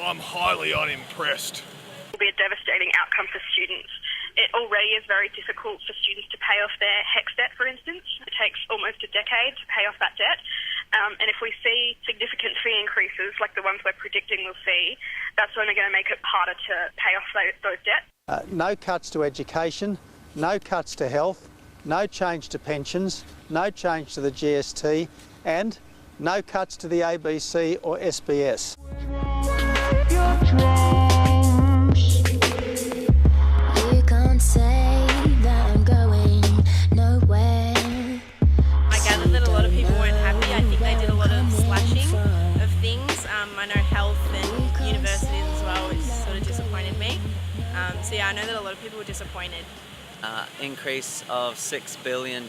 I'm highly unimpressed. It will be a devastating outcome for students. It already is very difficult for students to pay off their HECS debt, for instance. It takes almost a decade to pay off that debt. And if we see significant fee increases like the ones we're predicting we'll see, that's only going to make it harder to pay off those debts. No cuts to education, no cuts to health, no change to pensions, no change to the GST, and no cuts to the ABC or SBS. You can't say that I'm going nowhere. I gathered that a lot of people weren't happy. I think they did a lot of slashing of things. I know health and universities as well, which sort of disappointed me. So yeah, I know that a lot of people were disappointed. Increase of $6 billion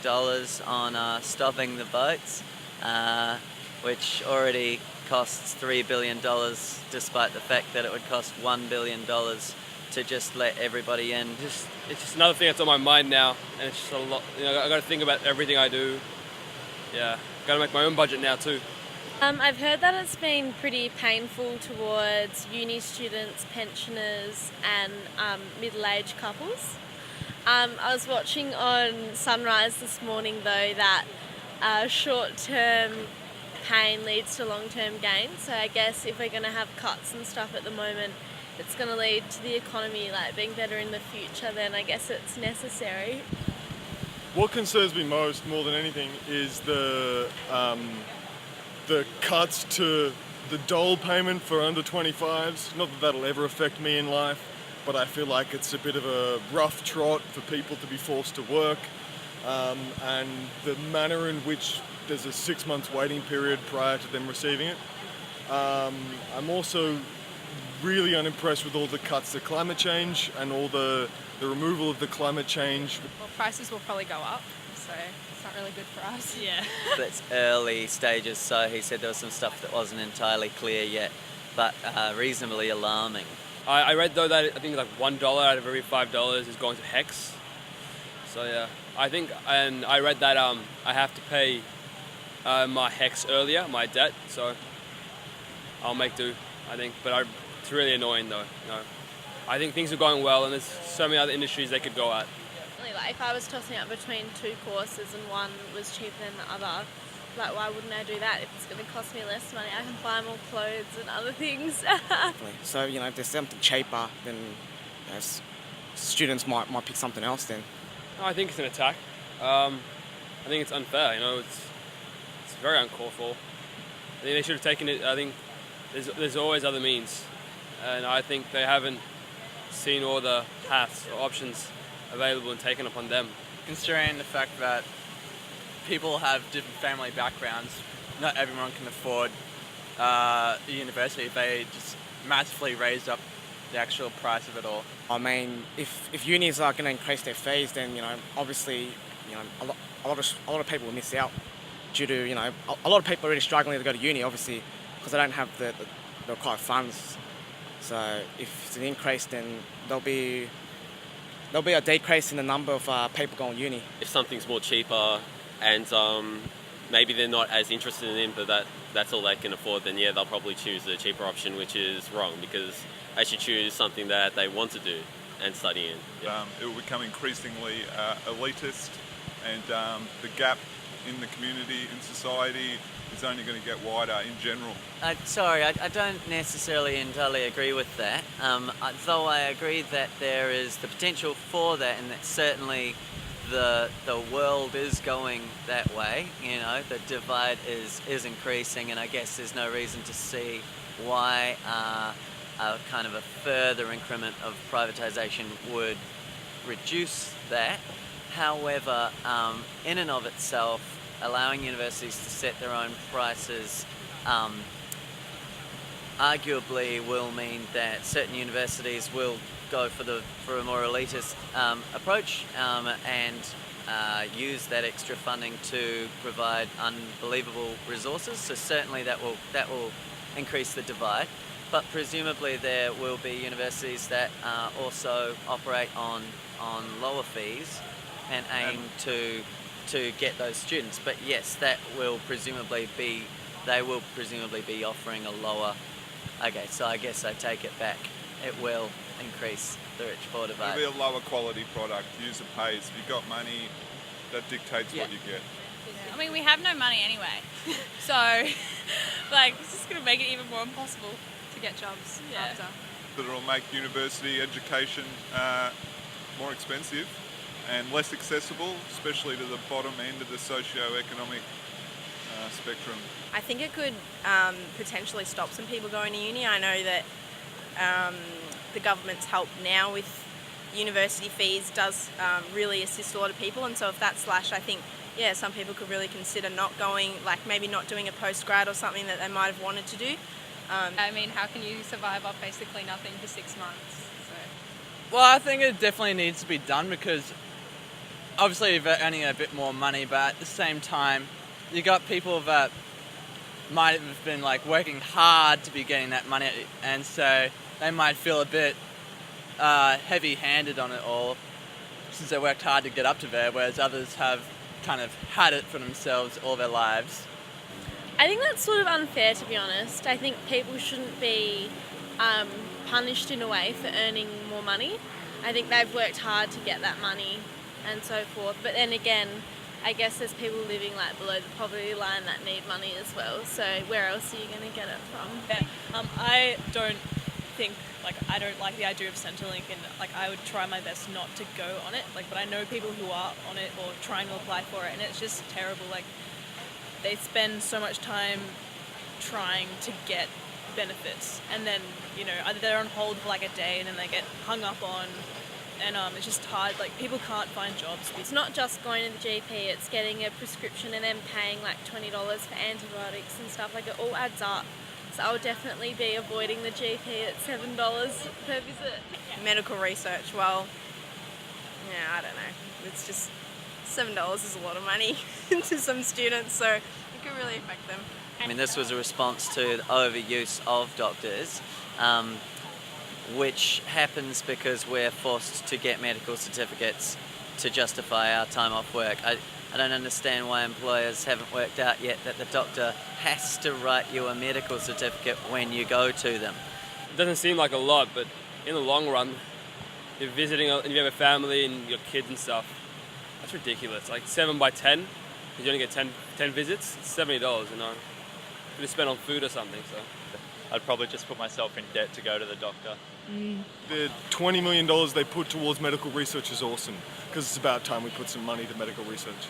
on stopping the boats, which already costs $3 billion, despite the fact that it would cost $1 billion to just let everybody in. It's just another thing that's on my mind now, and it's just a lot. You know, I got to think about everything I do. Yeah, got to make my own budget now too. I've heard that it's been pretty painful towards uni students, pensioners and middle-aged couples. I was watching on Sunrise this morning though that short-term pain leads to long-term gain. So I guess if we're going to have cuts and stuff at the moment, it's going to lead to the economy being better in the future, then I guess it's necessary. What concerns me more than anything, is the cuts to the dole payment for under 25s. Not that that'll ever affect me in life, but I feel like it's a bit of a rough trot for people to be forced to work, and the manner in which there's a 6 months waiting period prior to them receiving it. I'm also really unimpressed with all the cuts to climate change and all the removal of the climate change. Well, prices will probably go up, so it's not really good for us. Yeah. It's early stages, so he said there was some stuff that wasn't entirely clear yet, but reasonably alarming. I read though that I think like $1 out of every $5 is going to HECS. So yeah, I think, and I read that I have to pay my HECS earlier, my debt, so I'll make do, I think. But it's really annoying though. You know, I think things are going well, and there's so many other industries they could go at. Like if I was tossing up between two courses and one was cheaper than the other, why wouldn't I do that? If it's going to cost me less money, I can buy more clothes and other things. So, if there's something cheaper, then students might pick something else then. No, I think it's an attack. I think it's unfair, it's very uncalled for. I think they should have taken it. I think there's always other means, and I think they haven't seen all the paths or options available and taken upon them. Considering the fact that people have different family backgrounds, not everyone can afford a university. They just massively raised up the actual price of it all. I mean, if unis are going to increase their fees, then obviously, a lot of people will miss out due to a lot of people are really struggling to go to uni, obviously, because they don't have the required funds. So if it's an increase, then there'll be a decrease in the number of people going to uni. If something's more cheaper and maybe they're not as interested in it, but that's all they can afford, then yeah, they'll probably choose the cheaper option, which is wrong, because they should choose something that they want to do and study in. Yeah. It will become increasingly elitist, and the gap in the community, in society, is only going to get wider in general. I don't necessarily entirely agree with that, though I agree that there is the potential for that, and that certainly the world is going that way. The divide is increasing, and I guess there's no reason to see why a kind of a further increment of privatisation would reduce that. However, in and of itself, allowing universities to set their own prices arguably will mean that certain universities will go for a more elitist approach and use that extra funding to provide unbelievable resources. So certainly that will increase the divide. But presumably there will be universities that also operate on lower fees and aim to get those students. But yes, they will presumably be offering a lower Okay, so I guess I take it back. It will increase the rich poor divide. It'll be a lower quality product. User pays. If you've got money, that dictates what you get. I mean, we have no money anyway, so like it's just going to make it even more impossible to get jobs after. That it'll make university education more expensive and less accessible, especially to the bottom end of the socio-economic spectrum. I think it could potentially stop some people going to uni. I know that the government's help now with university fees does really assist a lot of people, and so if that's slashed, I think some people could really consider not going, like maybe not doing a postgrad or something that they might have wanted to do. I mean, how can you survive off basically nothing for 6 months? Well, I think it definitely needs to be done because obviously you're earning a bit more money, but at the same time, you got people that might have been like working hard to be getting that money, and so they might feel a bit heavy-handed on it all since they worked hard to get up to there, whereas others have kind of had it for themselves all their lives. I think that's sort of unfair, to be honest. I think people shouldn't be punished in a way for earning more money. I think they've worked hard to get that money and so forth. But then again, I guess there's people living like below the poverty line that need money as well. So where else are you going to get it from? I don't like the idea of Centrelink, and like I would try my best not to go on it. Like, but I know people who are on it or trying to apply for it, and it's just terrible. Like, they spend so much time trying to get benefits, and then either they're on hold for like a day, and then they get hung up on, and it's just hard. Like, people can't find jobs. It's not just going to the GP; it's getting a prescription and then paying like $20 for antibiotics and stuff. Like, it all adds up. So I would definitely be avoiding the GP at $7 per visit. Medical research, well, I don't know. It's just $7 is a lot of money to some students, so it could really affect them. I mean, this was a response to the overuse of doctors, which happens because we're forced to get medical certificates to justify our time off work. I don't understand why employers haven't worked out yet that the doctor has to write you a medical certificate when you go to them. It doesn't seem like a lot, but in the long run, you're visiting and you have a family and your kids and stuff. That's ridiculous. Like 7 by 10, because you only get 10 visits, it's $70, Could have spent on food or something, so. I'd probably just put myself in debt to go to the doctor. The $20 million they put towards medical research is awesome, because it's about time we put some money to medical research.